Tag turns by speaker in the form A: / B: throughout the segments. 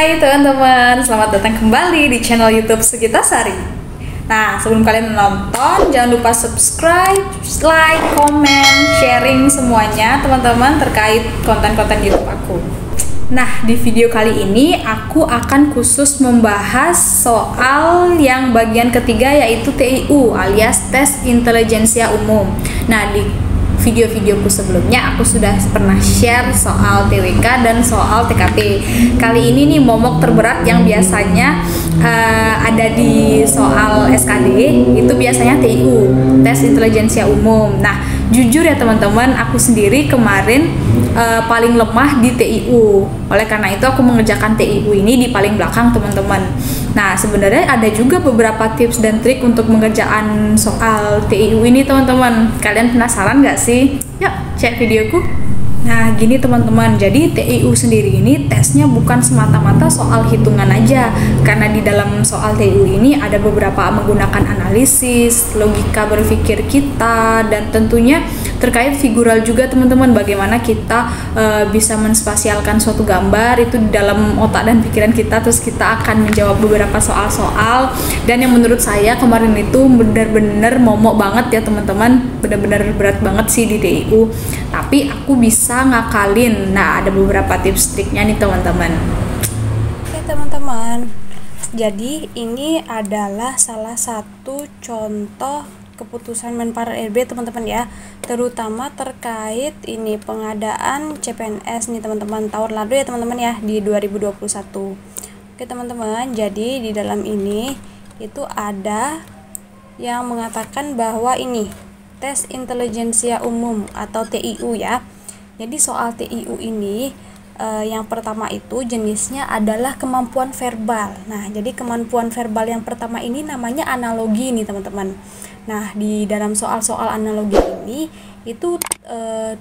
A: Hai teman-teman, selamat datang kembali di channel YouTube Sugita Sari. Nah, sebelum kalian menonton, jangan lupa subscribe, like, comment, sharing semuanya teman-teman terkait konten-konten YouTube aku. Nah, di video kali ini aku akan khusus membahas soal yang bagian ketiga, yaitu TIU alias Tes Intelijensia Umum. Nah, di video-videoku sebelumnya aku sudah pernah share soal TWK dan soal TKP. Kali ini nih momok terberat yang biasanya ada di soal SKD itu biasanya TIU, Tes Intelijensia Umum. Nah, jujur ya teman-teman, aku sendiri kemarin paling lemah di TIU. Oleh karena itu aku mengerjakan TIU ini di paling belakang teman-teman. Nah, sebenarnya ada juga beberapa tips dan trik untuk mengerjakan soal TIU ini teman-teman. Kalian penasaran nggak sih? Yuk, cek videoku. Nah, gini teman-teman, jadi TIU sendiri ini tesnya bukan semata-mata soal hitungan aja. Karena di dalam soal TIU ini ada beberapa menggunakan analisis, logika berpikir kita, dan tentunya terkait figural juga teman-teman. Bagaimana kita bisa menspasialkan suatu gambar itu di dalam otak dan pikiran kita, terus kita akan menjawab beberapa soal-soal. Dan yang menurut saya kemarin itu benar-benar momok banget ya teman-teman, benar-benar berat banget sih di TIU. Tapi aku bisa ngakalin. Nah, ada beberapa tips triknya nih teman-teman.
B: Oke teman-teman, jadi ini adalah salah satu contoh keputusan Menpar RB teman-teman ya, terutama terkait ini pengadaan CPNS nih teman-teman tahun lalu ya teman-teman ya, di 2021. Oke teman-teman, jadi di dalam ini itu ada yang mengatakan bahwa ini Tes Intelijensia Umum atau TIU ya. Jadi soal TIU ini yang pertama itu jenisnya adalah kemampuan verbal. Nah, jadi kemampuan verbal yang pertama ini namanya analogi nih teman-teman. Nah, di dalam soal-soal analogi ini itu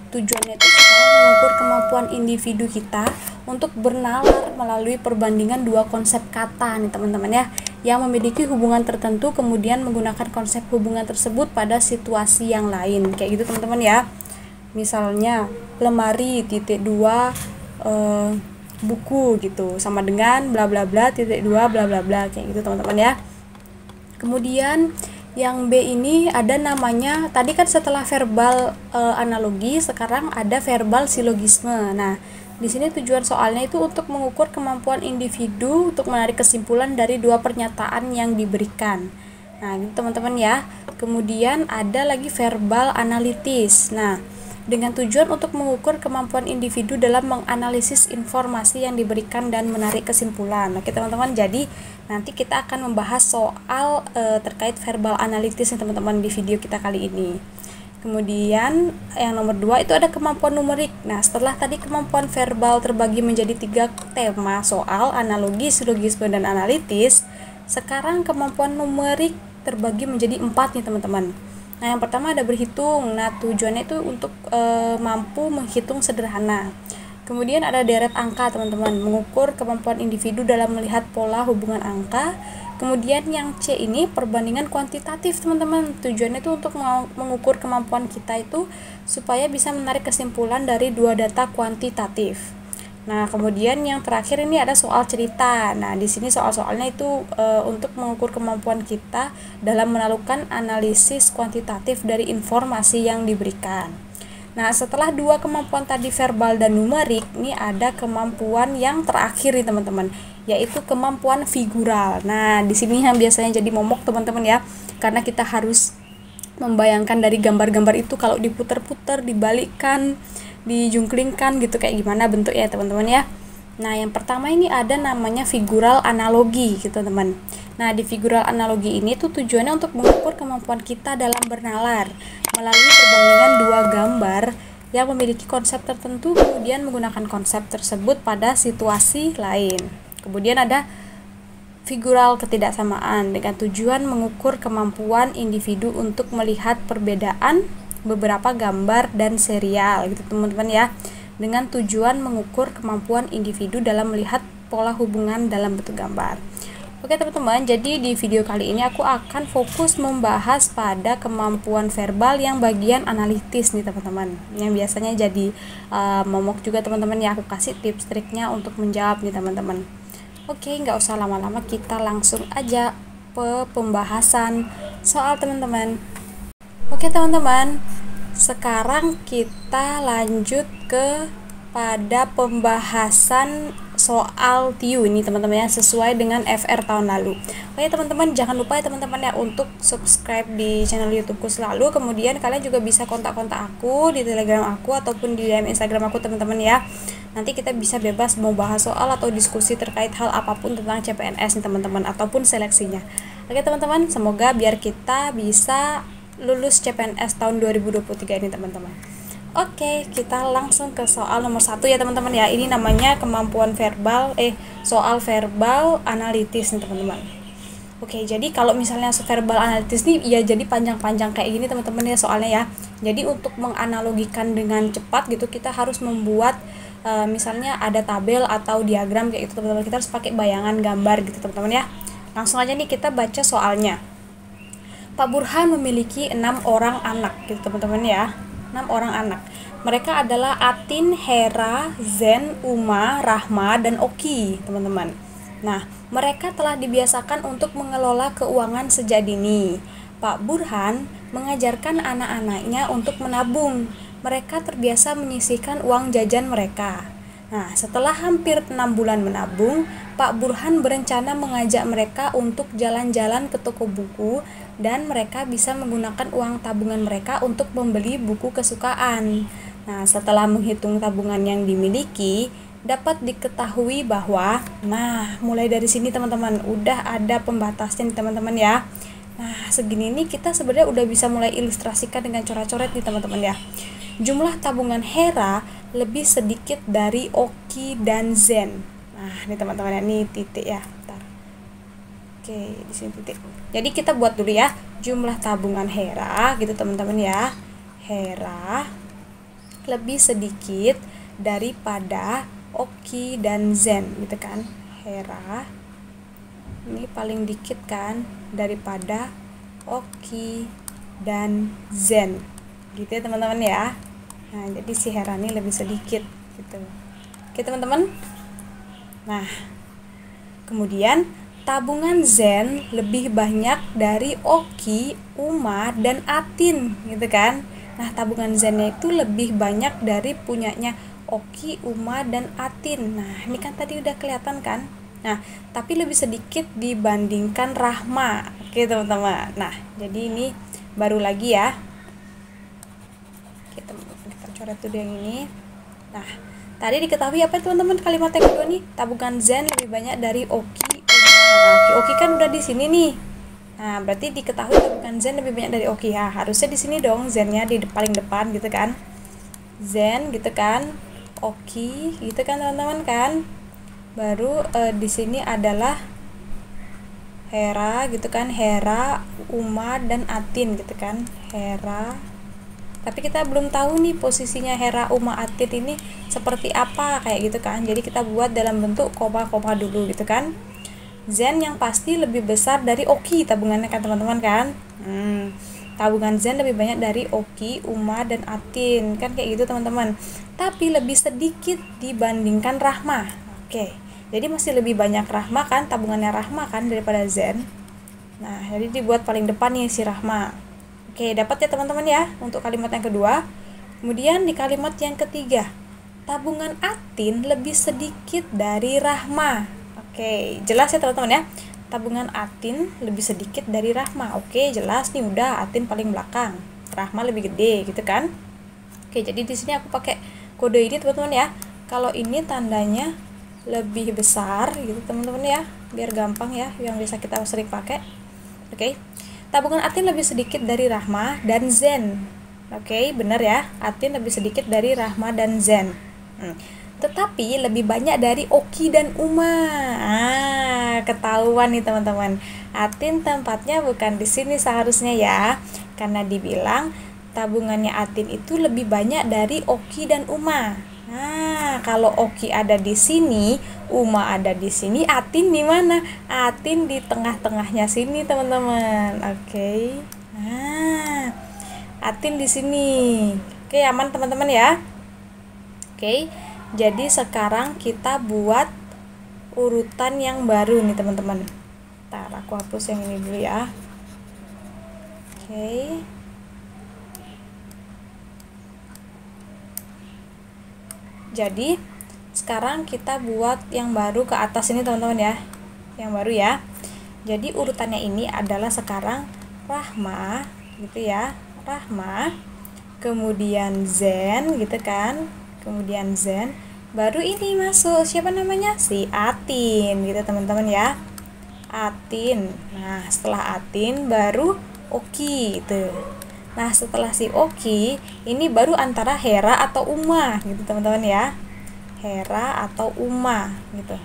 B: tujuannya itu supaya mengukur kemampuan individu kita untuk bernalar melalui perbandingan dua konsep kata nih teman-teman ya, yang memiliki hubungan tertentu kemudian menggunakan konsep hubungan tersebut pada situasi yang lain. Kayak gitu teman-teman ya. Misalnya lemari titik dua buku gitu sama dengan bla bla bla titik dua bla bla bla, kayak gitu teman-teman ya. Kemudian yang B ini ada namanya, tadi kan setelah verbal analogi, sekarang ada verbal silogisme. Nah, di sini tujuan soalnya itu untuk mengukur kemampuan individu untuk menarik kesimpulan dari dua pernyataan yang diberikan. Nah, gitu teman-teman ya. Kemudian ada lagi verbal analitis. Nah, dengan tujuan untuk mengukur kemampuan individu dalam menganalisis informasi yang diberikan dan menarik kesimpulan. Oke teman-teman, jadi nanti kita akan membahas soal terkait verbal analitis nih teman-teman di video kita kali ini. Kemudian yang nomor 2 itu ada kemampuan numerik. Nah, setelah tadi kemampuan verbal terbagi menjadi 3 tema soal analogi, silogisme, dan analitis, sekarang kemampuan numerik terbagi menjadi 4 nih teman-teman. Nah, yang pertama ada berhitung. Nah, tujuannya itu untuk mampu menghitung sederhana. Kemudian ada deret angka, teman-teman, mengukur kemampuan individu dalam melihat pola hubungan angka. Kemudian yang C ini perbandingan kuantitatif, teman-teman. Tujuannya itu untuk mengukur kemampuan kita itu supaya bisa menarik kesimpulan dari dua data kuantitatif. Nah, kemudian yang terakhir ini ada soal cerita. Nah, di sini soal-soalnya itu untuk mengukur kemampuan kita dalam melakukan analisis kuantitatif dari informasi yang diberikan. Nah, setelah dua kemampuan tadi verbal dan numerik, ini ada kemampuan yang terakhir nih teman-teman, yaitu kemampuan figural. Nah, di sini yang biasanya jadi momok teman-teman ya, karena kita harus membayangkan dari gambar-gambar itu kalau diputar-putar, dibalikkan, dijungklingkan gitu kayak gimana bentuknya teman-teman ya. Nah, yang pertama ini ada namanya figural analogi gitu teman. Nah, di figural analogi ini tuh tujuannya untuk mengukur kemampuan kita dalam bernalar melalui perbandingan dua gambar yang memiliki konsep tertentu kemudian menggunakan konsep tersebut pada situasi lain. Kemudian ada figural ketidaksamaan dengan tujuan mengukur kemampuan individu untuk melihat perbedaan beberapa gambar dan serial gitu teman-teman ya, dengan tujuan mengukur kemampuan individu dalam melihat pola hubungan dalam bentuk gambar. Oke teman-teman, jadi di video kali ini aku akan fokus membahas pada kemampuan verbal yang bagian analitis nih teman-teman, yang biasanya jadi momok juga teman-teman ya. Aku kasih tips triknya untuk menjawab nih teman-teman. Oke, nggak usah lama-lama, kita langsung aja ke pembahasan soal teman-teman. Oke teman-teman, sekarang kita lanjut ke pada pembahasan soal TIU ini teman-teman ya, sesuai dengan FR tahun lalu. Oke teman-teman, jangan lupa ya teman-teman ya untuk subscribe di channel YouTubeku selalu. Kemudian kalian juga bisa kontak-kontak aku di Telegram aku ataupun di DM Instagram aku teman-teman ya. Nanti kita bisa bebas mau bahas soal atau diskusi terkait hal apapun tentang CPNS nih teman-teman, ataupun seleksinya. Oke teman-teman, semoga biar kita bisa lulus CPNS tahun 2023 ini teman-teman. Oke, kita langsung ke soal nomor 1 ya teman-teman ya. Ini namanya kemampuan verbal, soal verbal analitis nih teman-teman. Oke, jadi kalau misalnya verbal analitis nih ya jadi panjang-panjang kayak gini teman-teman ya soalnya ya. Jadi untuk menganalogikan dengan cepat gitu kita harus membuat misalnya ada tabel atau diagram kayak itu teman-teman. Kita harus pakai bayangan gambar gitu teman-teman ya. Langsung aja nih kita baca soalnya. Pak Burhan memiliki 6 orang anak gitu teman-teman ya. 6 orang anak. Mereka adalah Atin, Hera, Zen, Uma, Rahma, dan Oki teman-teman. Nah, mereka telah dibiasakan untuk mengelola keuangan sejak dini. Pak Burhan mengajarkan anak-anaknya untuk menabung. Mereka terbiasa menyisihkan uang jajan mereka. Nah, setelah hampir 6 bulan menabung, Pak Burhan berencana mengajak mereka untuk jalan-jalan ke toko buku dan mereka bisa menggunakan uang tabungan mereka untuk membeli buku kesukaan. Nah, setelah menghitung tabungan yang dimiliki, dapat diketahui bahwa, nah, mulai dari sini teman-teman, udah ada pembatasnya nih teman-teman ya. Nah, segini nih kita sebenarnya udah bisa mulai ilustrasikan dengan coret-coret nih teman-teman ya. Jumlah tabungan Hera lebih sedikit dari Oki dan Zen. Nah, ini teman-teman ya, ini titik ya. Bentar. Oke, di sini titik. Jadi kita buat dulu ya, jumlah tabungan Hera gitu teman-teman ya. Hera lebih sedikit daripada Oki dan Zen gitu kan. Hera ini paling dikit kan daripada Oki dan Zen gitu ya teman-teman ya. Nah, jadi si Hera ini lebih sedikit gitu. Oke teman-teman. Nah, kemudian tabungan Zen lebih banyak dari Oki, Uma, dan Atin gitu kan. Nah, tabungan Zennya itu lebih banyak dari punyanya Oki, Uma, dan Atin. Nah, ini kan tadi udah kelihatan kan. Nah, tapi lebih sedikit dibandingkan Rahma. Oke teman-teman. Nah, jadi ini baru lagi ya. Kita coret dulu yang ini. Nah, tadi diketahui apa teman-teman kalimat yang kedua nih? Tabungan Zen lebih banyak dari Oki, Uma. Nah, Oki kan udah di sini nih. Nah, berarti diketahui tabungan Zen lebih banyak dari Oki ya. Harusnya di sini dong Zennya di paling depan gitu kan. Zen gitu kan. Oki gitu kan teman-teman kan. Baru di sini adalah Hera gitu kan. Hera, Uma, dan Atin gitu kan. Hera. Tapi kita belum tahu nih posisinya Hera, Uma, Atin ini seperti apa kayak gitu kan. Jadi kita buat dalam bentuk koma-koma dulu gitu kan. Zen yang pasti lebih besar dari Oki tabungannya kan teman-teman kan. Tabungan Zen lebih banyak dari Oki, Uma, dan Atin kan kayak gitu teman-teman. Tapi lebih sedikit dibandingkan Rahma. Oke. Jadi masih lebih banyak Rahma kan, tabungannya Rahma kan daripada Zen. Nah, jadi dibuat paling depan nih si Rahma. Oke, dapat ya teman-teman ya untuk kalimat yang kedua. Kemudian di kalimat yang ketiga, tabungan Atin lebih sedikit dari Rahma. Oke, jelas ya teman-teman ya. Tabungan Atin lebih sedikit dari Rahma. Oke, jelas nih udah Atin paling belakang. Rahma lebih gede gitu kan. Oke, jadi di sini aku pakai kode ini teman-teman ya. Kalau ini tandanya lebih besar gitu teman-teman ya, biar gampang ya, yang bisa kita sering pakai. Oke. Tabungan Atin lebih sedikit dari Rahma dan Zen. Oke, benar ya. Atin lebih sedikit dari Rahma dan Zen. Tetapi lebih banyak dari Oki dan Uma. Ketahuan nih teman-teman. Atin tempatnya bukan di sini seharusnya ya. Karena dibilang tabungannya Atin itu lebih banyak dari Oki dan Uma. Nah, kalau Oki ada di sini, Uma ada di sini, Atin di mana? Atin di tengah-tengahnya sini, teman-teman. Oke. Nah, Atin di sini. Oke, aman teman-teman ya. Oke. Jadi sekarang kita buat urutan yang baru nih teman-teman. Ntar aku hapus yang ini dulu ya. Oke. Jadi sekarang kita buat yang baru ke atas ini teman-teman ya, yang baru ya. Jadi urutannya ini adalah sekarang Rahma gitu ya, Rahma, kemudian Zen gitu kan, kemudian Zen, baru ini masuk siapa namanya, si Atin gitu teman-teman ya, Atin. Nah setelah Atin baru Oki gitu. Nah setelah si Oki ini baru antara Hera atau Uma gitu teman-teman ya, Hera atau Uma gitu.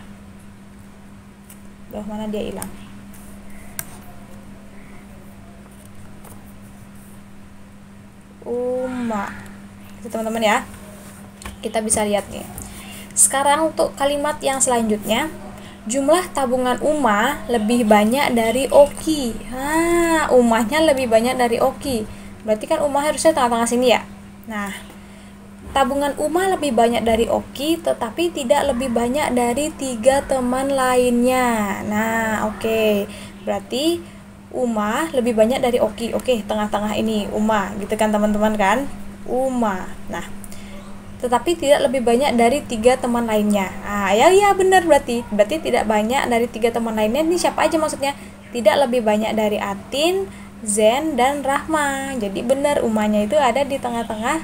B: Loh mana dia hilang? Uma itu teman-teman ya. Kita bisa lihat nih. Sekarang untuk kalimat yang selanjutnya, jumlah tabungan Uma lebih banyak dari Oki. Umahnya lebih banyak dari Oki. Berarti kan Uma harusnya tengah-tengah sini ya. Nah, tabungan Uma lebih banyak dari Oki, tetapi tidak lebih banyak dari 3 teman lainnya. Nah, oke. Berarti Uma lebih banyak dari Oki. Oke, tengah-tengah ini Uma gitu kan teman-teman kan? Uma. Nah, tetapi tidak lebih banyak dari 3 teman lainnya. Ya benar, berarti tidak banyak dari 3 teman lainnya. Ini siapa aja maksudnya? Tidak lebih banyak dari Atin, Zen, dan Rahma. Jadi benar, Umanya itu ada di tengah-tengah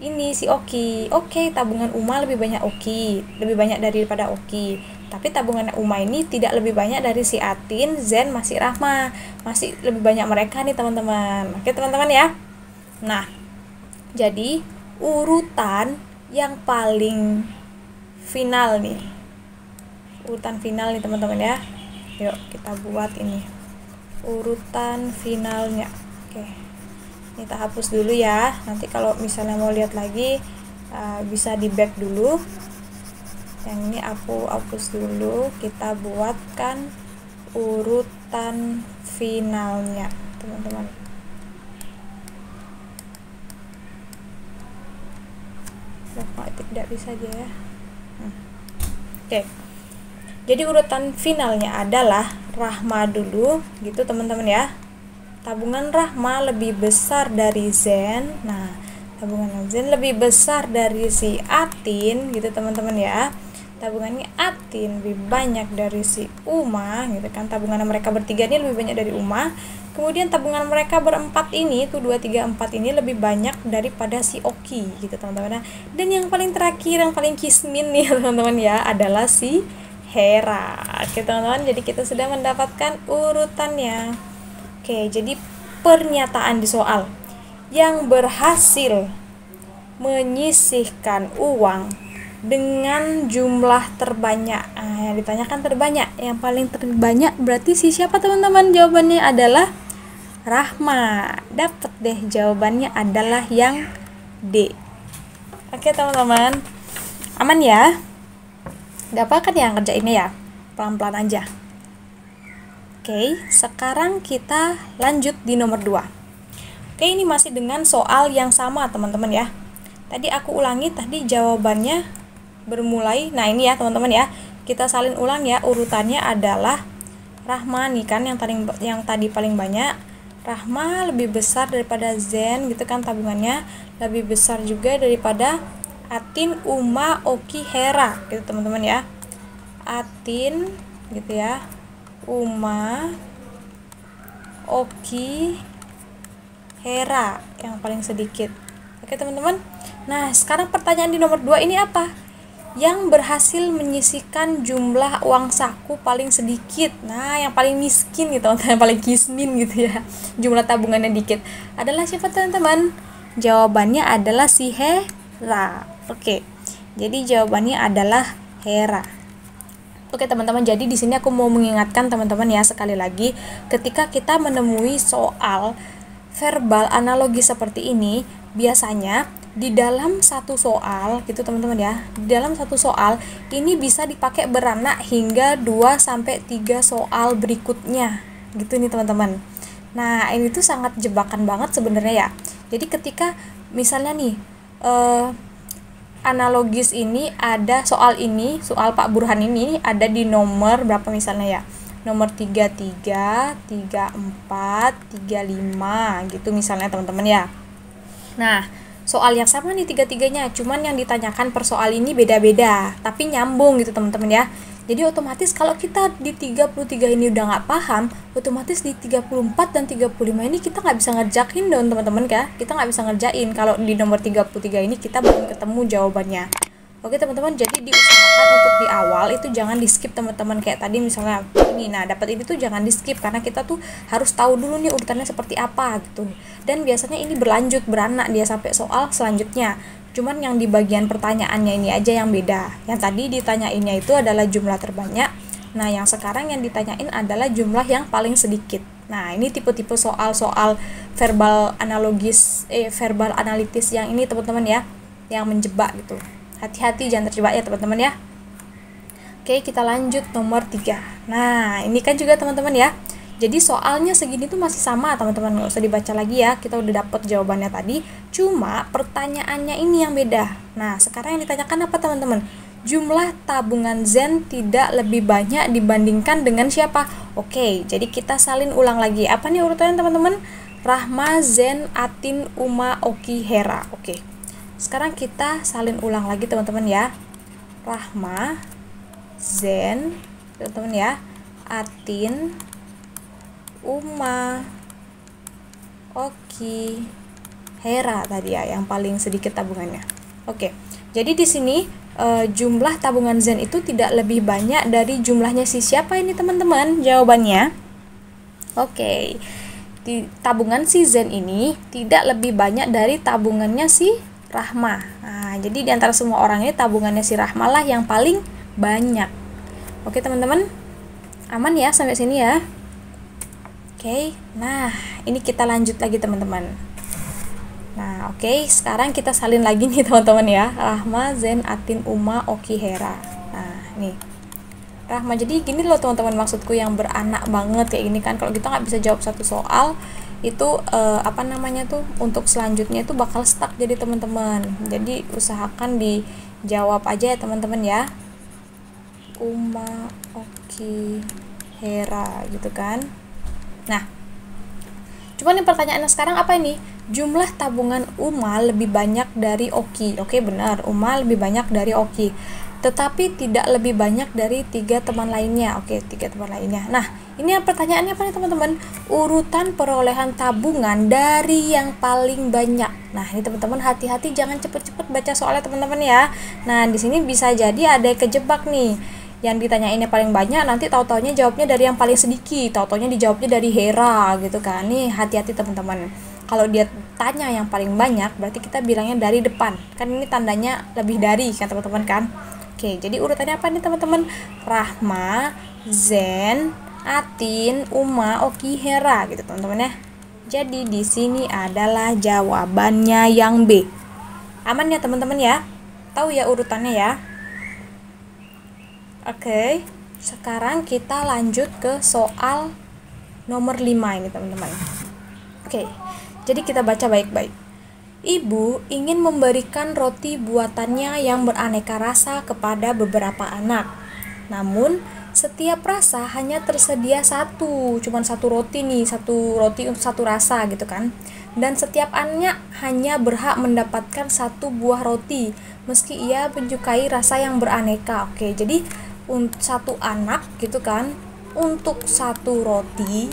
B: ini si Oki. Oke, tabungan Uma lebih banyak Oki, lebih banyak daripada Oki. Tapi tabungan Uma ini tidak lebih banyak dari si Atin, Zen, masih Rahma. Masih lebih banyak mereka nih teman-teman. Oke teman-teman ya. Nah, jadi urutan yang paling final nih, urutan final nih teman-teman ya. Yuk kita buat ini urutan finalnya. Oke, kita hapus dulu ya. Nanti kalau misalnya mau lihat lagi bisa di back dulu. Yang ini aku hapus dulu. Kita buatkan urutan finalnya teman-teman. Tidak bisa aja ya. Oke. Jadi urutan finalnya adalah Rahma dulu gitu teman-teman ya. Tabungan Rahma lebih besar dari Zen. Nah, tabungan Zen lebih besar dari si Atin gitu teman-teman ya. Tabungannya Atin lebih banyak dari si Uma gitu kan. Tabungan mereka bertiga ini lebih banyak dari Uma. Kemudian tabungan mereka berempat ini tuh 2, 3, 4 ini lebih banyak daripada si Oki gitu teman-teman. Dan yang paling terakhir, yang paling kismin nih teman-teman ya, adalah si Hera. Oke teman-teman, jadi kita sudah mendapatkan urutannya. Oke, jadi pernyataan di soal yang berhasil menyisihkan uang dengan jumlah terbanyak. Yang ditanyakan terbanyak, yang paling terbanyak berarti si siapa teman-teman? Jawabannya adalah Rahma. Dapat deh, jawabannya adalah yang D. Oke teman-teman, aman ya? Dapat kan yang kerjainnya ya? Pelan-pelan aja. Oke, sekarang kita lanjut di nomor 2. Oke, ini masih dengan soal yang sama teman-teman ya. Tadi aku ulangi, tadi jawabannya bermulai. Nah ini ya teman-teman ya, kita salin ulang ya. Urutannya adalah Rahma nih kan, yang tadi paling banyak. Rahma lebih besar daripada Zen gitu kan, tabungannya lebih besar juga daripada Atin, Uma, Oki, Hera gitu teman-teman ya. Atin gitu ya, Uma, Oki, Hera yang paling sedikit. Oke teman-teman. Nah sekarang pertanyaan di nomor 2 ini apa? Yang berhasil menyisihkan jumlah uang saku paling sedikit. Nah yang paling miskin gitu, yang paling kismin gitu ya, jumlah tabungannya dikit, adalah siapa teman-teman? Jawabannya adalah si Hera. Oke, jadi jawabannya adalah Hera. Oke teman-teman, jadi di sini aku mau mengingatkan teman-teman ya, sekali lagi, ketika kita menemui soal verbal analogi seperti ini, biasanya di dalam satu soal gitu teman-teman ya, di dalam satu soal ini bisa dipakai beranak hingga 2-3 soal berikutnya gitu nih teman-teman. Nah ini tuh sangat jebakan banget sebenarnya ya. Jadi ketika misalnya nih analogis ini ada soal Pak Burhan ini ada di nomor berapa misalnya ya, nomor 33, 34, 35 gitu misalnya teman-teman ya. Nah, soal yang sama nih tiga-tiganya, cuman yang ditanyakan per soal ini beda-beda, tapi nyambung gitu teman-teman ya. Jadi otomatis kalau kita di 33 ini udah nggak paham, otomatis di 34 dan 35 ini kita nggak bisa ngerjain dong teman-teman ya. Kita nggak bisa ngerjain kalau di nomor 33 ini kita belum ketemu jawabannya. Oke teman-teman, jadi diusahakan untuk di awal itu jangan di skip teman-teman, kayak tadi misalnya ini, nah dapat ini tuh jangan di skip karena kita tuh harus tahu dulu nih urutannya seperti apa gitu. Dan biasanya ini berlanjut beranak dia sampai soal selanjutnya. Cuman yang di bagian pertanyaannya ini aja yang beda. Yang tadi ditanyainnya itu adalah jumlah terbanyak. Nah, yang sekarang yang ditanyain adalah jumlah yang paling sedikit. Nah, ini tipe-tipe soal-soal verbal analitis yang ini teman-teman ya, yang menjebak gitu. Hati-hati jangan terjebak ya teman-teman ya. Oke, kita lanjut nomor 3. Nah, ini kan juga teman-teman ya. Jadi soalnya segini tuh masih sama teman-teman, nggak usah dibaca lagi ya, kita udah dapet jawabannya tadi, cuma pertanyaannya ini yang beda. Nah sekarang yang ditanyakan apa teman-teman? Jumlah tabungan Zen tidak lebih banyak dibandingkan dengan siapa? Oke, jadi kita salin ulang lagi, apa nih urutannya teman-teman? Rahma, Zen, Atin, Uma, Oki, Hera. Oke, sekarang kita salin ulang lagi teman-teman ya. Rahma, Zen, teman-teman ya, Atin, Uma, Oki, Hera tadi ya yang paling sedikit tabungannya. Oke, jadi di sini jumlah tabungan Zen itu tidak lebih banyak dari jumlahnya si siapa ini teman-teman? Jawabannya, oke, tabungan si Zen ini tidak lebih banyak dari tabungannya si Rahma. Nah, jadi di antara semua orang ini tabungannya si Rahma lah yang paling banyak. Oke teman-teman, aman ya sampai sini ya. Oke, nah ini kita lanjut lagi teman-teman. Nah oke, sekarang kita salin lagi nih teman-teman ya. Rahma, Zen, Atin, Uma, Oki, Hera. Nah nih Rahma, jadi gini loh teman-teman maksudku yang beranak banget kayak gini kan. Kalau kita nggak bisa jawab satu soal itu apa namanya tuh, untuk selanjutnya itu bakal stuck jadi teman-teman. Jadi usahakan dijawab aja ya teman-teman ya. Uma, Oki, Hera gitu kan. Nah, cuman yang pertanyaannya sekarang apa ini? Jumlah tabungan Uma lebih banyak dari Oki. Oke, benar, Uma lebih banyak dari Oki. Tetapi tidak lebih banyak dari 3 teman lainnya. Oke, 3 teman lainnya. Nah, ini pertanyaannya apa nih teman-teman? Urutan perolehan tabungan dari yang paling banyak. Nah, ini teman-teman hati-hati jangan cepet-cepet baca soalnya teman-teman ya. Nah, di sini bisa jadi ada kejebak nih. Yang ditanyainnya paling banyak, nanti tahu-taunya jawabnya dari yang paling sedikit, tahu-taunya dijawabnya dari Hera gitu kan. Nih hati-hati teman-teman, kalau dia tanya yang paling banyak berarti kita bilangnya dari depan kan, ini tandanya lebih dari kan teman-teman kan. Oke, jadi urutannya apa nih teman-teman? Rahma, Zen, Atin, Uma, Oki, Hera gitu teman-teman ya. Jadi di sini adalah jawabannya yang B. Aman ya teman-teman ya, tahu ya urutannya ya. Oke, sekarang kita lanjut ke soal nomor 5 ini teman-teman. Oke, jadi kita baca baik-baik. Ibu ingin memberikan roti buatannya yang beraneka rasa kepada beberapa anak. Namun, setiap rasa hanya tersedia cuman satu roti nih, satu roti untuk satu rasa gitu kan. Dan setiap anak hanya berhak mendapatkan 1 buah roti, meski ia menyukai rasa yang beraneka. Oke, jadi untuk 1 anak gitu kan, untuk 1 roti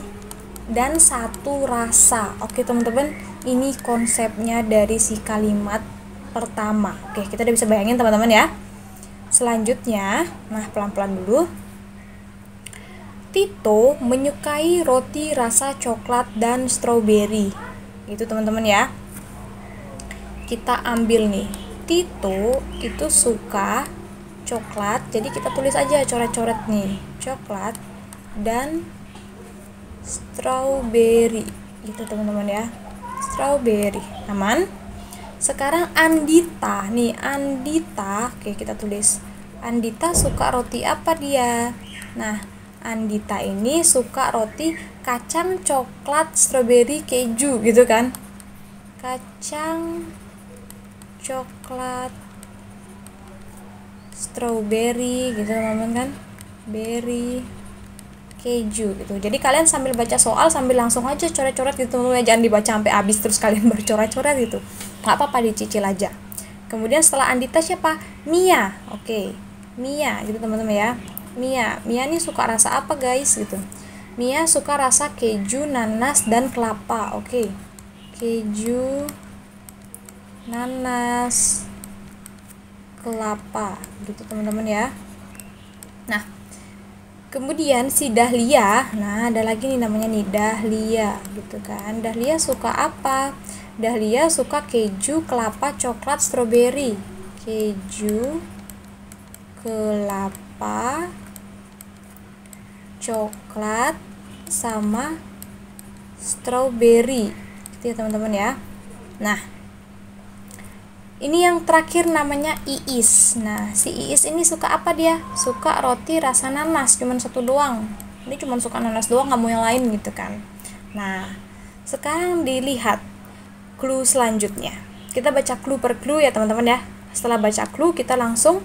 B: dan 1 rasa. Oke teman-teman, ini konsepnya dari si kalimat pertama. Oke, kita udah bisa bayangin teman-teman ya. Selanjutnya, nah pelan-pelan dulu. Tito menyukai roti rasa coklat dan stroberi. Gitu teman-teman ya. Kita ambil nih, Tito itu suka coklat, jadi kita tulis aja coret-coret nih, coklat dan strawberry gitu teman-teman ya, strawberry. Aman. Sekarang Andita nih, Andita, oke kita tulis Andita suka roti apa dia? Nah, Andita ini suka roti kacang, coklat, strawberry, keju gitu kan, kacang, coklat, strawberry gitu teman-teman kan, berry, keju gitu. Jadi kalian sambil baca soal sambil langsung aja coret-coret gitu teman-teman, jangan dibaca sampai habis terus kalian bercoret-coret gitu, nggak apa-apa, dicicil aja. Kemudian setelah Andita siapa? Mia. Oke, Mia gitu teman-teman ya. Mia nih suka rasa apa guys gitu. Mia suka rasa keju, nanas, dan kelapa. Oke, keju, nanas, kelapa gitu teman-teman ya. Nah, kemudian si Dahlia, nah ada lagi nih namanya nih Dahlia gitu kan. Dahlia suka apa? Dahlia suka keju, kelapa, coklat, stroberi. Keju, kelapa, coklat, sama stroberi gitu ya teman-teman ya. Nah, ini yang terakhir namanya Iis. Nah, si Iis ini suka apa dia? Suka roti rasa nanas, cuman satu doang. Ini cuman suka nanas doang, nggak mau yang lain gitu kan. Nah, sekarang dilihat clue selanjutnya. Kita baca clue per clue ya teman-teman ya. Setelah baca clue, kita langsung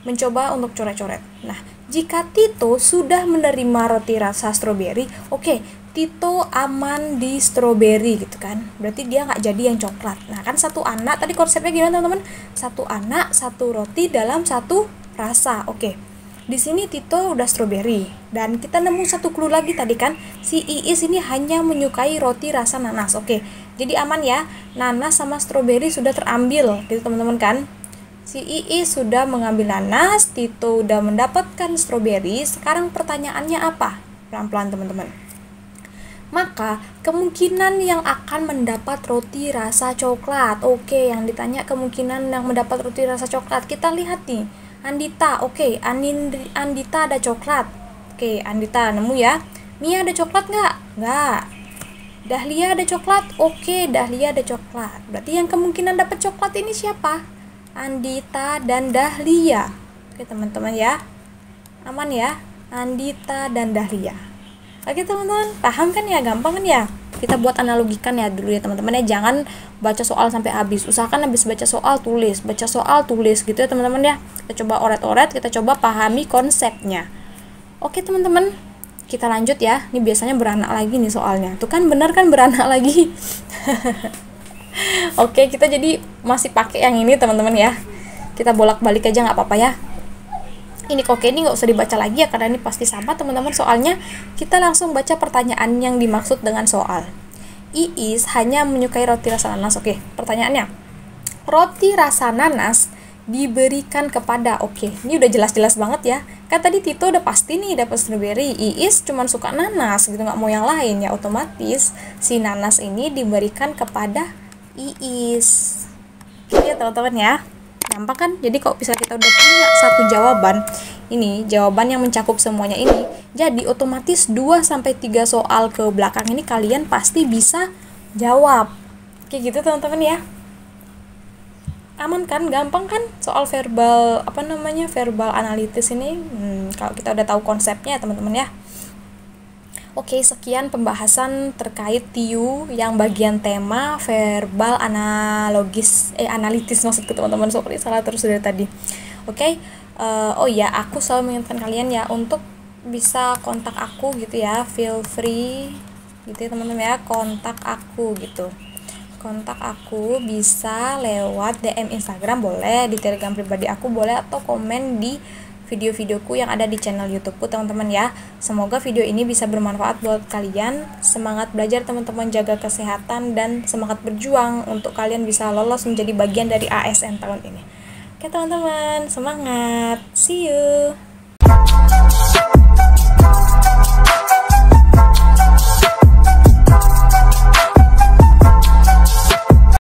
B: mencoba untuk coret-coret. Nah, jika Tito sudah menerima roti rasa stroberi, oke, Tito aman di stroberi gitu kan, berarti dia nggak jadi yang coklat. Nah kan satu anak, tadi konsepnya gimana teman-teman? Satu anak, satu roti dalam satu rasa. Oke, di sini Tito udah stroberi, dan kita nemu satu clue lagi tadi kan, si Iis ini hanya menyukai roti rasa nanas. Oke, jadi aman ya, nanas sama stroberi sudah terambil gitu teman-teman kan. Si Iis sudah mengambil nanas, Tito udah mendapatkan stroberi. Sekarang pertanyaannya apa? Pelan-pelan teman-teman. Maka kemungkinan yang akan mendapat roti rasa coklat. Oke, yang ditanya kemungkinan yang mendapat roti rasa coklat. Kita lihat nih, Andita. Oke, Andita ada coklat. Oke, Andita nemu ya. Mia ada coklat nggak? Nggak. Dahlia ada coklat. Oke, Dahlia ada coklat. Berarti yang kemungkinan dapat coklat ini siapa? Andita dan Dahlia. Oke teman-teman ya, aman ya, Andita dan Dahlia. Oke teman-teman, paham kan ya, gampang kan ya. Kita buat analogikan ya dulu ya teman-teman ya, jangan baca soal sampai habis. Usahakan habis baca soal tulis, baca soal tulis gitu ya teman-teman ya. Kita coba oret-oret, kita coba pahami konsepnya. Oke teman-teman, kita lanjut ya. Ini biasanya beranak lagi nih soalnya. Tuh kan bener kan, beranak lagi. Oke, kita jadi masih pakai yang ini teman-teman ya. Kita bolak-balik aja nggak apa-apa ya. Ini oke, ini nggak usah dibaca lagi ya karena ini pasti sama teman-teman soalnya. Kita langsung baca pertanyaan yang dimaksud dengan soal. Iis hanya menyukai roti rasa nanas. Oke, pertanyaannya, roti rasa nanas diberikan kepada, oke, ini udah jelas-jelas banget ya. Kan tadi Tito udah pasti nih dapat strawberry, Iis cuman suka nanas gitu, nggak mau yang lain ya, otomatis si nanas ini diberikan kepada Iis. Gitu ya teman-teman ya. Gampang kan? Jadi kok bisa kita udah punya satu jawaban, ini jawaban yang mencakup semuanya ini, jadi otomatis 2-3 soal ke belakang ini kalian pasti bisa jawab. Kayak gitu teman-teman ya. Aman kan? Gampang kan? Soal verbal, verbal analitis ini, kalau kita udah tahu konsepnya teman-teman ya. Oke, sekian pembahasan terkait TIU yang bagian tema verbal analitis maksudku teman-teman. Sorry, salah terus dari tadi. Oke, oh ya, aku selalu mengingatkan kalian ya untuk bisa kontak aku gitu ya, feel free gitu ya teman-teman ya, kontak aku gitu. Kontak aku bisa lewat DM Instagram boleh, di Telegram pribadi aku boleh, atau komen di video-videoku yang ada di channel YouTubeku teman-teman ya. Semoga video ini bisa bermanfaat buat kalian. Semangat belajar teman-teman, jaga kesehatan dan semangat berjuang untuk kalian bisa lolos menjadi bagian dari ASN tahun ini. Oke teman-teman, semangat. See you.